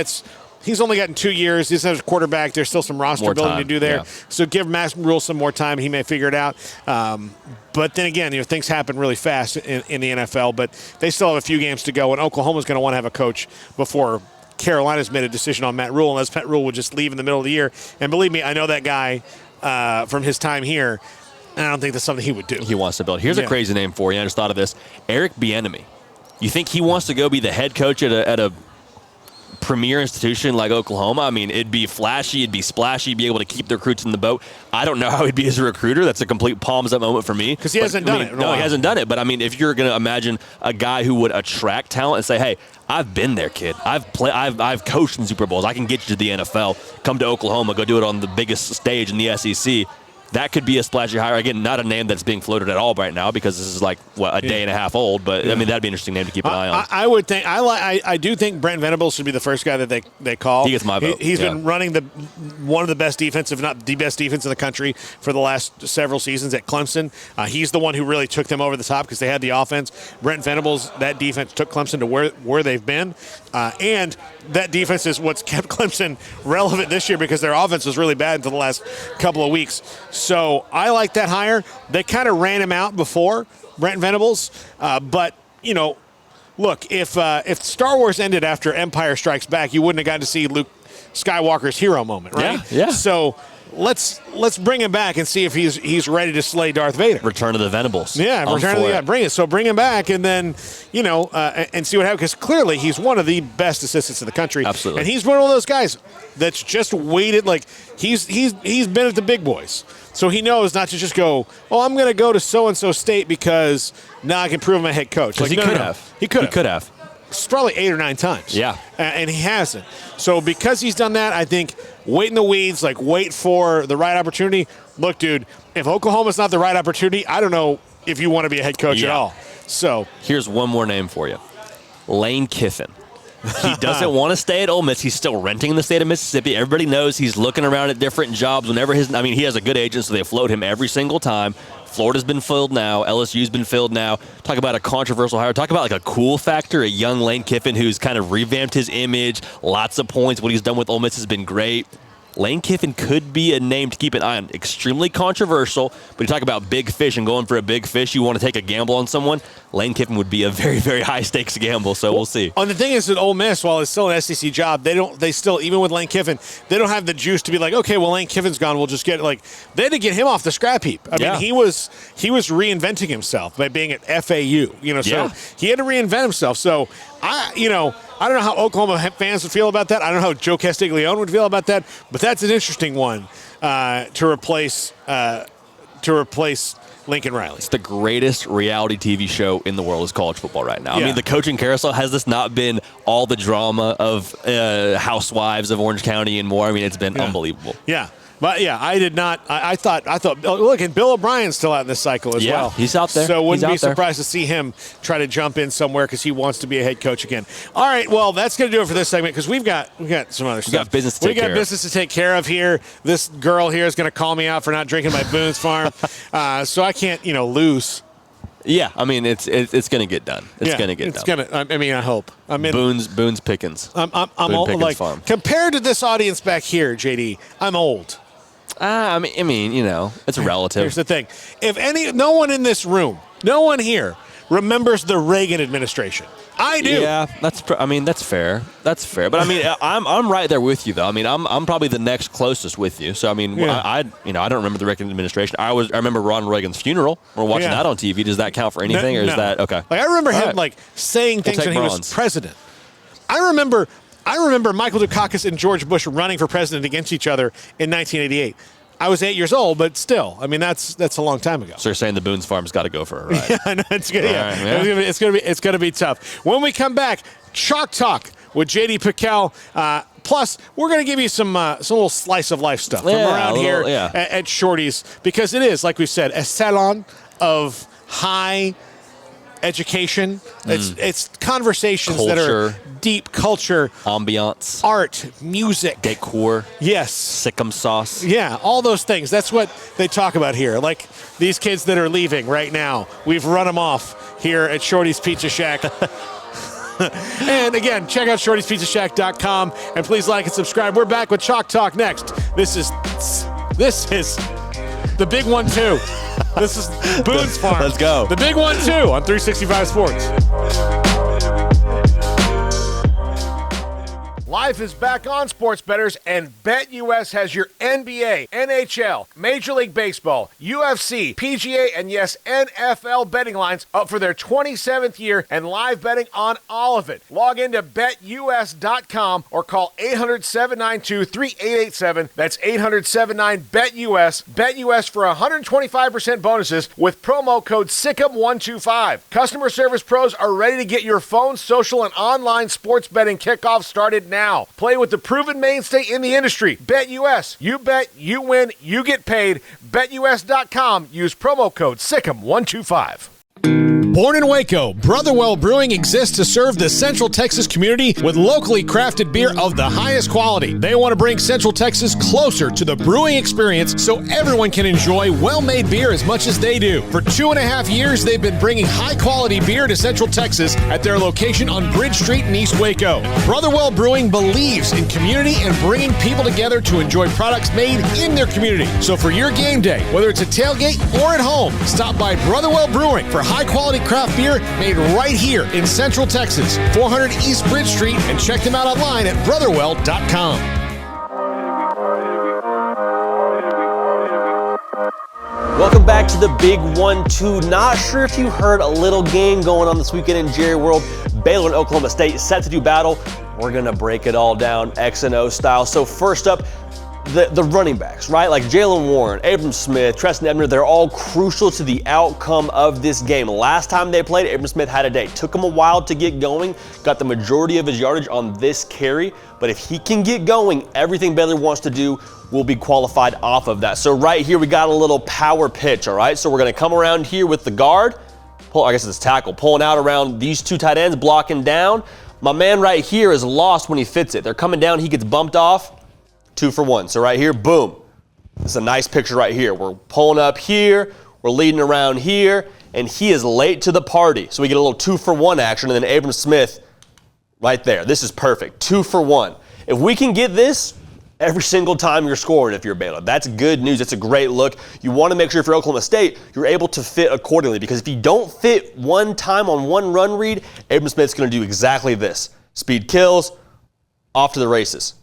he's only gotten 2 years. He doesn't have a quarterback. There's still some roster building to do there. Yeah. So give Matt Rule some more time. He may figure it out. But then again, things happen really fast in the NFL, but they still have a few games to go, and Oklahoma's going to want to have a coach before Carolina's made a decision on Matt Rule, unless Matt Rule would just leave in the middle of the year. And believe me, I know that guy from his time here. And I don't think that's something he would do. He wants to build. Here's a crazy name for you. I just thought of this. Eric Bieniemy. You think he wants to go be the head coach at a premier institution like Oklahoma? I mean, it'd be flashy, it'd be splashy, you'd be able to keep the recruits in the boat. I don't know how he'd be as a recruiter. That's a complete palms up moment for me. Because he hasn't done it. No, he hasn't done it. But, I mean, if you're going to imagine a guy who would attract talent and say, hey, I've been there, kid. I've coached in Super Bowls. I can get you to the NFL. Come to Oklahoma. Go do it on the biggest stage in the SEC. that could be a splashy hire. Again, not a name that's being floated at all right now because this is like a day and a half old. But I mean, that'd be an interesting name to keep an eye on. I would think I do think Brent Venables should be the first guy that they call. He gets my vote. He's been running one of the best defense, if not the best defense in the country for the last several seasons at Clemson. He's the one who really took them over the top because they had the offense. Brent Venables, that defense took Clemson to where they've been, and that defense is what's kept Clemson relevant this year because their offense was really bad until the last couple of weeks. So I like that hire. They kind of ran him out before, Brent Venables, but look, if Star Wars ended after Empire Strikes Back, you wouldn't have gotten to see Luke Skywalker's hero moment, right? Yeah. So let's bring him back and see if he's ready to slay Darth Vader. Return of the Venables. Yeah, bring it. So bring him back and then, and see what happens. Because clearly he's one of the best assistants in the country. Absolutely. And he's one of those guys that's just waited. Like he's been at the big boys. So he knows not to just go, I'm going to go to so-and-so state because now I can prove I'm a head coach. Like, He could have. It's probably 8 or 9 times. Yeah. And he hasn't. So because he's done that, I think wait in the weeds, wait for the right opportunity. Look, dude, if Oklahoma's not the right opportunity, I don't know if you want to be a head coach at all. So here's one more name for you. Lane Kiffin. He doesn't want to stay at Ole Miss. He's still renting in the state of Mississippi. Everybody knows he's looking around at different jobs whenever he has a good agent, so they float him every single time. Florida's been filled now. LSU's been filled now. Talk about a controversial hire. Talk about a cool factor, a young Lane Kiffin who's kind of revamped his image. Lots of points. What he's done with Ole Miss has been great. Lane Kiffin could be a name to keep an eye on. Extremely controversial, but you talk about big fish and going for a big fish. You want to take a gamble on someone, Lane Kiffin would be a very, very high-stakes gamble, so we'll see. And the thing is that Ole Miss, while it's still an SEC job, they still, even with Lane Kiffin, they don't have the juice to be like, okay, well, Lane Kiffin's gone, we'll just get, they had to get him off the scrap heap. I mean, he was reinventing himself by being at FAU, so he had to reinvent himself. So, I don't know how Oklahoma fans would feel about that. I don't know how Joe Castiglione would feel about that, but that's an interesting one to replace Lincoln Riley. It's the greatest reality TV show in the world is college football right now. Yeah. I mean, the coaching carousel, has this not been all the drama of Housewives of Orange County and more? I mean, it's been unbelievable. Yeah. But, I did not. I thought, look, and Bill O'Brien's still out in this cycle as well. He's out there. So wouldn't be surprised to see him try to jump in somewhere because he wants to be a head coach again. All right, well, that's going to do it for this segment because we've got some other stuff. We got business to take care of here. This girl here is going to call me out for not drinking my Boone's Farm. So I can't, lose. Yeah, I mean, it's going to get done. It's going to get done. I hope. I'm in Boone's Pickens. I'm old. Pickens Farm. Compared to this audience back here, JD, I'm old. I mean, it's relative. Here's the thing. No one in this room, no one here remembers the Reagan administration. I do. Yeah, that's fair. That's fair. But I mean, I'm right there with you though. I mean, I'm probably the next closest with you. So I mean, I don't remember the Reagan administration. I remember Ronald Reagan's funeral. We're watching that on TV. Does that count for anything, or is that okay? I remember him saying things when he was president. I remember Michael Dukakis and George Bush running for president against each other in 1988. I was 8 years old, but still, I mean that's a long time ago. So you're saying the Boone's Farm's got to go for a ride? Yeah, no, it's good. It's gonna be tough. When we come back, Chalk Talk with JD Pickell. Plus, we're going to give you some little slice of life stuff from around here at Shorty's because it is, like we said, a salon of high education. It's conversations that are deep, culture, ambiance, art, music, decor, sikkim sauce. Yeah, all those things. That's what they talk about here. Like these kids that are leaving right now, we've run them off here at Shorty's Pizza Shack. And again, check out shortyspizzashack.com and please like and subscribe. We're back with Chalk Talk next. This is the big one too. This is Boone's Farm. Let's go. The big one too on 365 Sports. Life is back on, sports bettors, and BetUS has your NBA, NHL, Major League Baseball, UFC, PGA, and yes, NFL betting lines up for their 27th year and live betting on all of it. Log into BetUS.com or call 800-792-3887. That's 800-79-BETUS. BetUS for 125% bonuses with promo code SICK'EM125. Customer service pros are ready to get your phone, social, and online sports betting kickoff started now. now. Play with the proven mainstay in the industry, BetUS. You bet, you win, you get paid. BetUS.com. Use promo code SICK'EM125. Born in Waco, Brotherwell Brewing exists to serve the Central Texas community with locally crafted beer of the highest quality. They want to bring Central Texas closer to the brewing experience so everyone can enjoy well-made beer as much as they do. For 2.5 years, they've been bringing high-quality beer to Central Texas at their location on Bridge Street in East Waco. Brotherwell Brewing believes in community and bringing people together to enjoy products made in their community. So for your game day, whether it's a tailgate or at home, stop by Brotherwell Brewing for high-quality craft beer made right here in Central Texas, 400 East Bridge Street, and check them out online at brotherwell.com. Welcome back to the Big 1-2. Not sure if you heard a little game going on this weekend in Jerry World. Baylor and Oklahoma State set to do battle. We're going to break it all down X and O style. So first up, the running backs, right? Like Jaylen Warren, Abram Smith, Treston Ebner, they're all crucial to the outcome of this game. Last time they played, Abram Smith had a day. Took him a while to get going, got the majority of his yardage on this carry, but if he can get going, everything Baylor wants to do will be qualified off of that. So right here, we got a little power pitch, all right? So we're gonna come around here with the guard, I guess it's tackle, pulling out around these two tight ends, blocking down. My man right here is lost when he fits it. They're coming down, he gets bumped off. 2 for 1. So right here, boom. This is a nice picture right here. We're pulling up here, we're leading around here, and he is late to the party. So we get a little 2 for 1 action, and then Abram Smith right there. This is perfect. 2 for 1. If we can get this every single time you're scoring if you're Baylor, that's good news. It's a great look. You want to make sure if you're Oklahoma State, you're able to fit accordingly, because if you don't fit one time on one run read, Abram Smith's going to do exactly this. Speed kills, off to the races.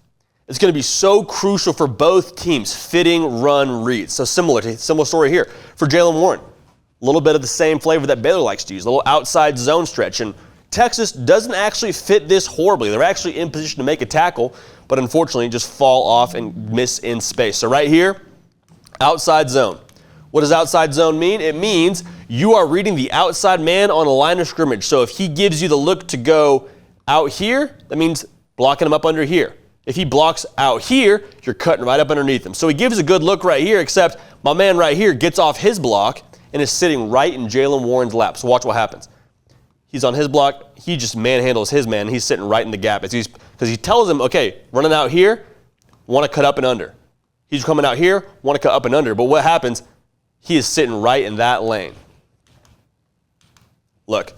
It's going to be so crucial for both teams fitting run reads. So similar story here for Jaylen Warren. A little bit of the same flavor that Baylor likes to use, a little outside zone stretch. And Texas doesn't actually fit this horribly. They're actually in position to make a tackle, but unfortunately just fall off and miss in space. So right here, outside zone. What does outside zone mean? It means you are reading the outside man on a line of scrimmage. So if he gives you the look to go out here, that means blocking him up under here. If he blocks out here, you're cutting right up underneath him. So he gives a good look right here, except my man right here gets off his block and is sitting right in Jaylen Warren's lap. So watch what happens. He's on his block. He just manhandles his man. He's sitting right in the gap. Because he tells him, okay, running out here, want to cut up and under. He's coming out here, want to cut up and under. But what happens? He is sitting right in that lane. Look.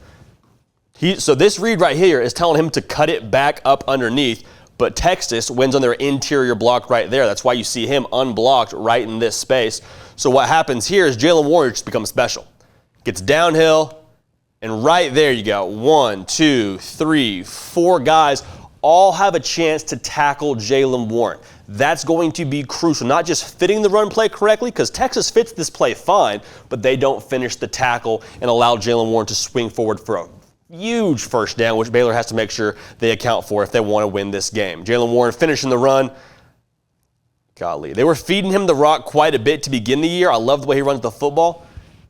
So this read right here is telling him to cut it back up underneath. But Texas wins on their interior block right there. That's why you see him unblocked right in this space. So what happens here is Jaylen Warren just becomes special. Gets downhill, and right there you go. 1, 2, 3, 4 guys all have a chance to tackle Jaylen Warren. That's going to be crucial, not just fitting the run play correctly, because Texas fits this play fine, but they don't finish the tackle and allow Jaylen Warren to swing forward for a huge first down, which Baylor has to make sure they account for if they want to win this game. Jaylen Warren finishing the run. Golly, they were feeding him the rock quite a bit to begin the year. I love the way he runs the football.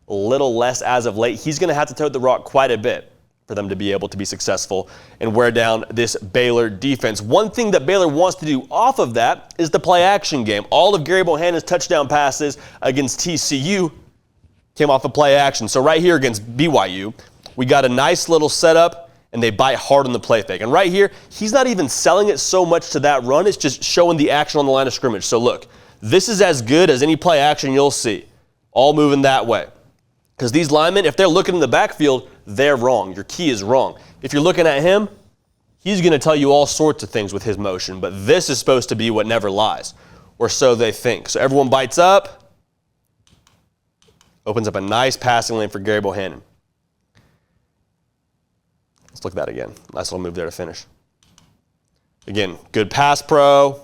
A little less as of late. He's going to have to tote the rock quite a bit for them to be able to be successful and wear down this Baylor defense. One thing that Baylor wants to do off of that is the play action game. All of Gary Bohannon's touchdown passes against TCU came off of play action. So right here against BYU, we got a nice little setup, and they bite hard on the play fake. And right here, he's not even selling it so much to that run. It's just showing the action on the line of scrimmage. So look, this is as good as any play action you'll see, all moving that way. Because these linemen, if they're looking in the backfield, they're wrong. Your key is wrong. If you're looking at him, he's going to tell you all sorts of things with his motion, but this is supposed to be what never lies, or so they think. So everyone bites up, opens up a nice passing lane for Gary Bohannon. Let's look at that again. Nice little move there to finish. Again, good pass pro.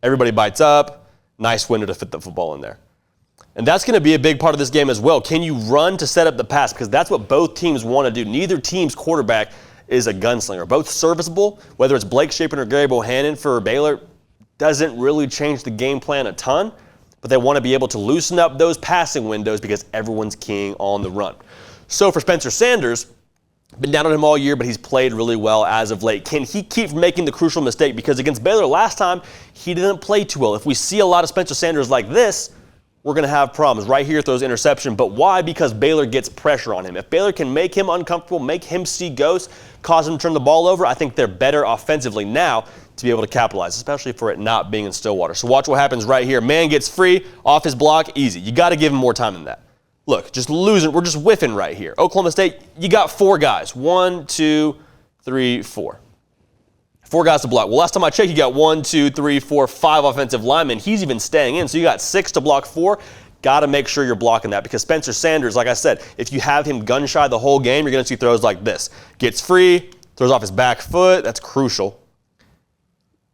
Everybody bites up. Nice window to fit the football in there. And that's going to be a big part of this game as well. Can you run to set up the pass? Because that's what both teams want to do. Neither team's quarterback is a gunslinger. Both serviceable, whether it's Blake Shapen or Gary Bohannon for Baylor, doesn't really change the game plan a ton. But they want to be able to loosen up those passing windows because everyone's keying on the run. So for Spencer Sanders, Been down on him all year, but he's played really well as of late. Can he keep from making the crucial mistake? Because against Baylor last time, he didn't play too well. If we see a lot of Spencer Sanders like this, we're going to have problems. Right here throws interception, but why? Because Baylor gets pressure on him. If Baylor can make him uncomfortable, make him see ghosts, cause him to turn the ball over, I think they're better offensively now to be able to capitalize, especially for it not being in Stillwater. So watch what happens right here. Man gets free, off his block, easy. You got to give him more time than that. Look, just losing. We're just whiffing right here. Oklahoma State, you got 4 guys. 1, 2, 3, 4. 4 guys to block. Well, last time I checked, you got 1, 2, 3, 4, 5 offensive linemen. He's even staying in, so you got 6 to block 4. Got to make sure you're blocking that because Spencer Sanders, like I said, if you have him gun shy the whole game, you're going to see throws like this. Gets free, throws off his back foot. That's crucial.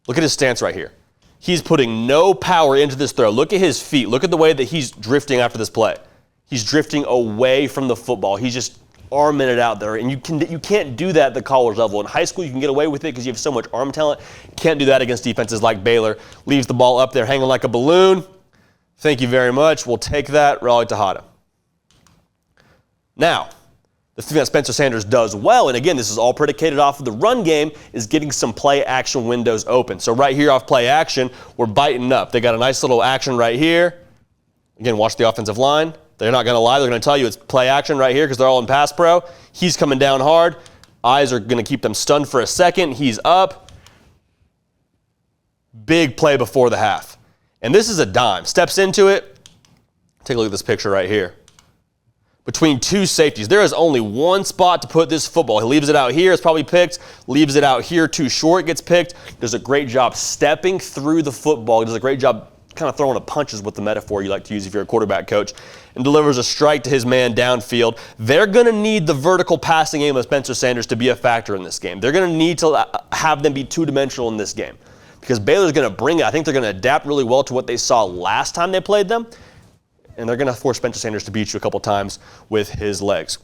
Look at his stance right here. He's putting no power into this throw. Look at his feet. Look at the way that he's drifting after this play. He's drifting away from the football. He's just arming it out there, and you can't do that at the college level. In high school, you can get away with it because you have so much arm talent. Can't do that against defenses like Baylor. Leaves the ball up there hanging like a balloon. Thank you very much. We'll take that. Raleigh Tejada. Now, the thing that Spencer Sanders does well, and again, this is all predicated off of the run game, is getting some play action windows open. So right here off play action, we're biting up. They got a nice little action right here. Again, watch the offensive line. They're not going to lie. They're going to tell you it's play action right here because they're all in pass pro. He's coming down hard. Eyes are going to keep them stunned for a second. He's up. Big play before the half. And this is a dime. Steps into it. Take a look at this picture right here. Between 2 safeties, there is only one spot to put this football. He leaves it out here. It's probably picked. Leaves it out here too short. Gets picked. Does a great job stepping through the football. Does a great job kind of throwing a punch is what the metaphor you like to use if you're a quarterback coach, and delivers a strike to his man downfield. They're going to need the vertical passing game of Spencer Sanders to be a factor in this game. They're going to need to have them be two-dimensional in this game because Baylor's going to bring it. I think they're going to adapt really well to what they saw last time they played them, and they're going to force Spencer Sanders to beat you a couple times with his legs.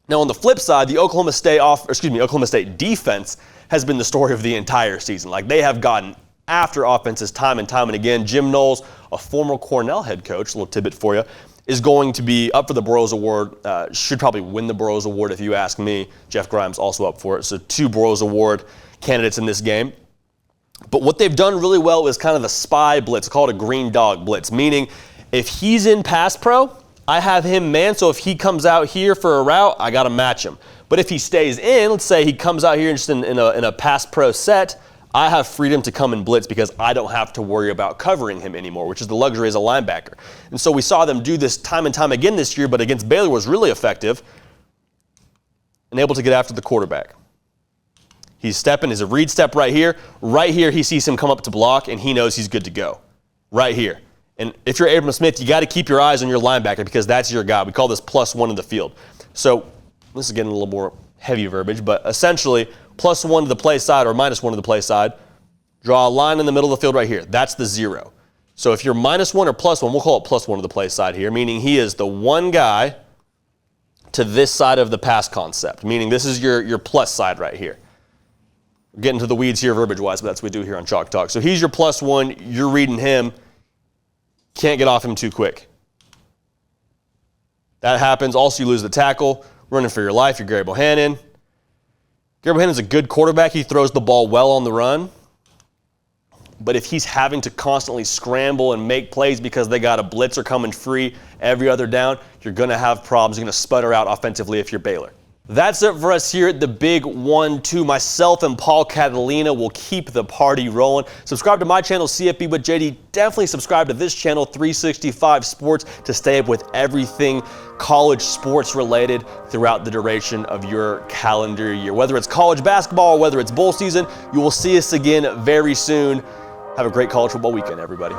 Now, on the flip side, the Oklahoma State defense has been the story of the entire season. Like, they have gotten after offenses time and time and again. Jim Knowles, a former Cornell head coach, a little tidbit for you, is going to be up for the Burroughs Award. Should probably win the Burroughs Award if you ask me. Jeff Grimes also up for it. So 2 Burroughs Award candidates in this game. But what they've done really well is kind of the spy blitz, called a green dog blitz, meaning if he's in pass pro, I have him man, so if he comes out here for a route, I got to match him. But if he stays in, let's say he comes out here just in a pass pro set, I have freedom to come and blitz because I don't have to worry about covering him anymore, which is the luxury as a linebacker. And so we saw them do this time and time again this year, but against Baylor was really effective and able to get after the quarterback. He's stepping, is a read step right here. Right here, he sees him come up to block, and he knows he's good to go. Right here. And if you're Abram Smith, you got to keep your eyes on your linebacker because that's your guy. We call this +1 in the field. So this is getting a little more heavy verbiage, but essentially, +1 to the play side or -1 to the play side, draw a line in the middle of the field right here. That's the 0. So if you're -1 or +1, we'll call it +1 to the play side here, meaning he is the one guy to this side of the pass concept, meaning this is your plus side right here. We're getting to the weeds here verbiage-wise, but that's what we do here on Chalk Talk. So he's your +1. You're reading him. Can't get off him too quick. That happens. Also, you lose the tackle. Running for your life, you're Gary Bohannon. Gary Bohannon's a good quarterback. He throws the ball well on the run. But if he's having to constantly scramble and make plays because they got a blitzer coming free every other down, you're going to have problems. You're going to sputter out offensively if you're Baylor. That's it for us here at the Big 1-2. Myself and Paul Catalina will keep the party rolling. Subscribe to my channel, CFB with JD. Definitely subscribe to this channel, 365 Sports, to stay up with everything college sports related throughout the duration of your calendar year. Whether it's college basketball or whether it's bowl season, you will see us again very soon. Have a great college football weekend, everybody.